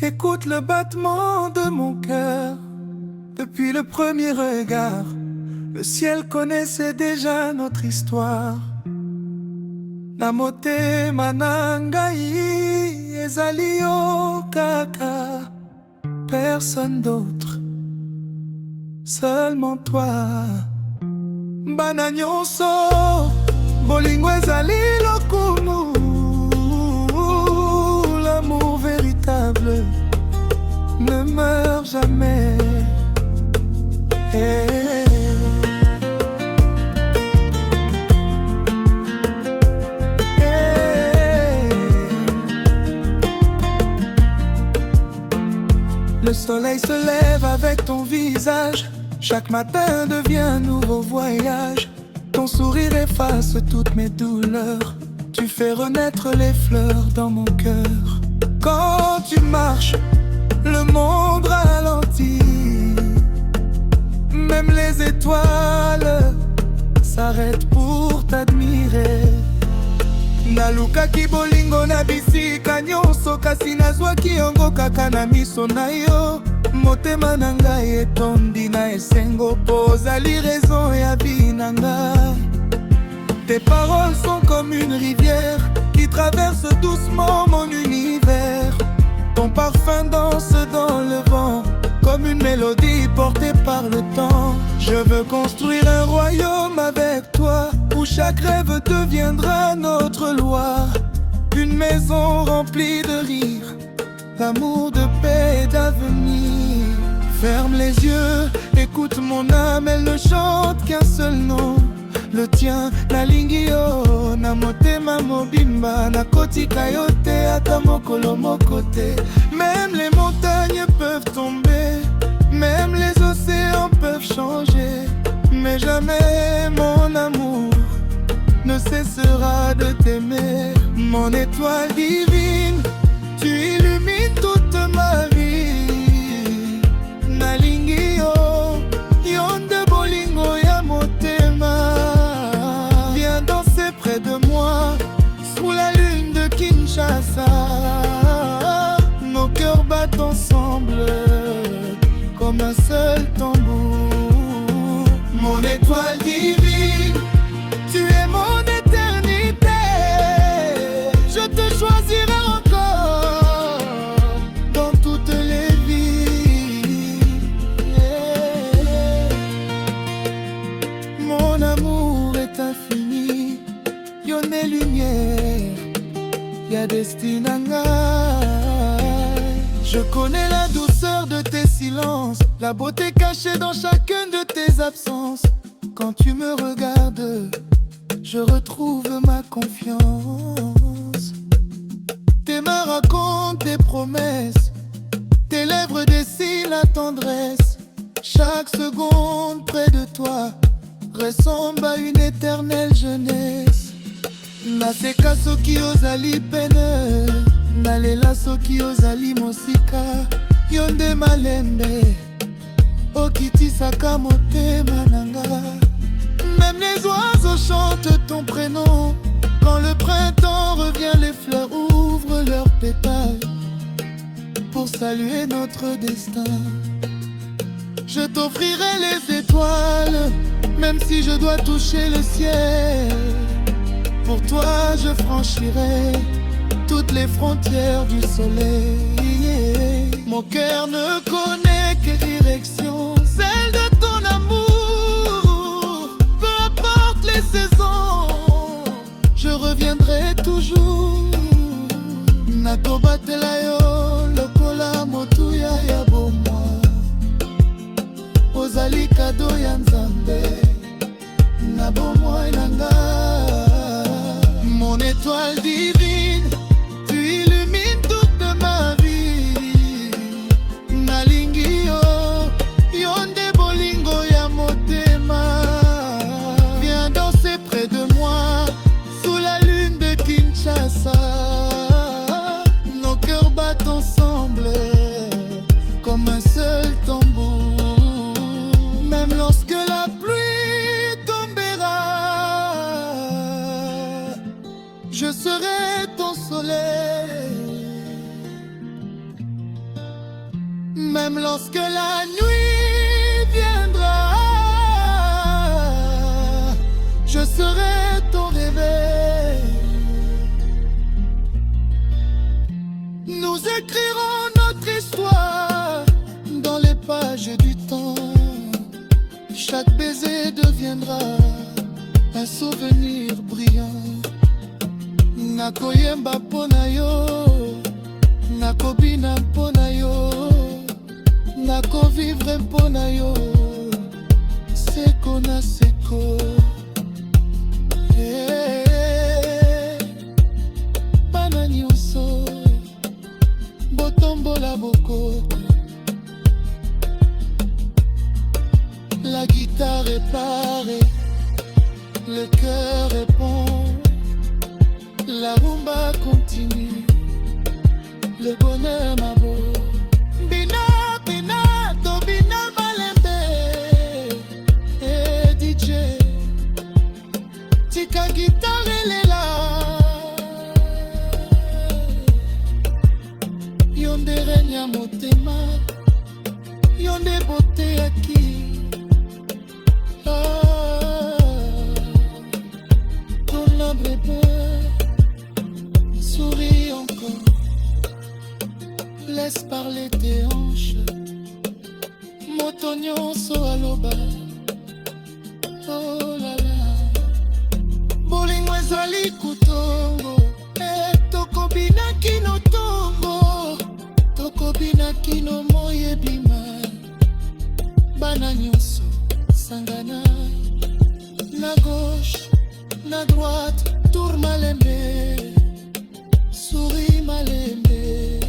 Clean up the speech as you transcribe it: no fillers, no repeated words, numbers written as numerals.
Écoute le battement de mon cœur. Depuis le premier regard, le ciel connaissait déjà notre histoire. Namotema na ngai ezali yo kaka, personne d'autre, seulement toi. Bana nyonso bolingo ezali lokumu, l'amour véritable ne meurt jamais. Hey. Le soleil se lève avec ton visage. Chaque matin devient un nouveau voyage. Ton sourire efface toutes mes douleurs. Tu fais renaître les fleurs dans mon cœur. Quand tu marches, le monde ralentit. Même les étoiles s'arrêtent pour t'admirer. Nalukaki bolingo na bisika nyonso, kasi nazwaki yango kaka na miso na yo. Motema na ngai etondi na esengo, po ozali raison ya vie na ngai. Tes paroles sont comme une rivière qui traverse doucement mon univers. Ton parfum danse dans le vent, comme une mélodie portée par le temps. Je veux construire un royaume avec toi, où chaque rêve deviendra notre loi. Une maison remplie de rires, d'amour, de paix et d'avenir. Ferme les yeux, écoute mon âme, elle ne chante qu'un seul nom. Le tien, nalingi yo, na motema mobimba, nakotika yo te ata mokolo moko te. Même les montagnes peuvent tomber, même les océans peuvent changer, mais jamais mon amour ne cessera de t'aimer. Mon étoile divine, tu illumines toute ma vie. Nalingi yo, yonde bolingo ya motema. Viens danser près de moi, sous la lune de Kinshasa. Nos cœurs battent ensemble comme un seul tambour. Mon étoile divine, tu es mon éternité. Je te choisirai encore dans toutes les vies. Mon amour est infini, yon est lumière, y'a destin à ngai. Je connais la douceur de tes silences, la beauté cachée dans chacune de tes absences. Quand tu me regardes, je retrouve ma confiance. Tes mains racontent tes promesses, tes lèvres dessinent la tendresse. Chaque seconde près de toi ressemble à une éternelle jeunesse. Naseka soki ozali pene, nalela soki ozali mosika. Yonde malembe, okitisaka motema nanga. Même les oiseaux chantent ton prénom. Quand le printemps revient, les fleurs ouvrent leurs pétales pour saluer notre destin. Je t'offrirai les étoiles, même si je dois toucher le ciel. Pour toi, je franchirai toutes les frontières du soleil. Mon cœur ne connaît que direction, celle de ton amour. Peu importe les saisons, je reviendrai toujours. Nakobatela yo lokola motuya ya bomoi. Ozali kado ya Nzambe na bomoi nanga. Mon étoile divine, tu illumines toute ma vie. Même lorsque la nuit viendra, je serai ton réveil. Nous écrirons notre histoire dans les pages du temps. Chaque baiser deviendra un souvenir brillant. Nakoyemba pona yo, nakobina pona yo, nakovivre pona yo, seko na seko. Bana nyonso botombola boko. La guitare est parée, le cœur répond, la rumba continue, le bonheur m'a beau. Bina, bina, to bina malembe. Eh DJ, tika guitare lela. Yonde renya motema, yonde bote aki. Souris encore, laisse parler tes hanches. Moto nyonso aloba, oh la la. Bolingo ezali kutongo, tokobina kino tongo, tokobina kino moye bima. Bana nyonso sangana, na gauche, na droite, tour malembe, souris malembe.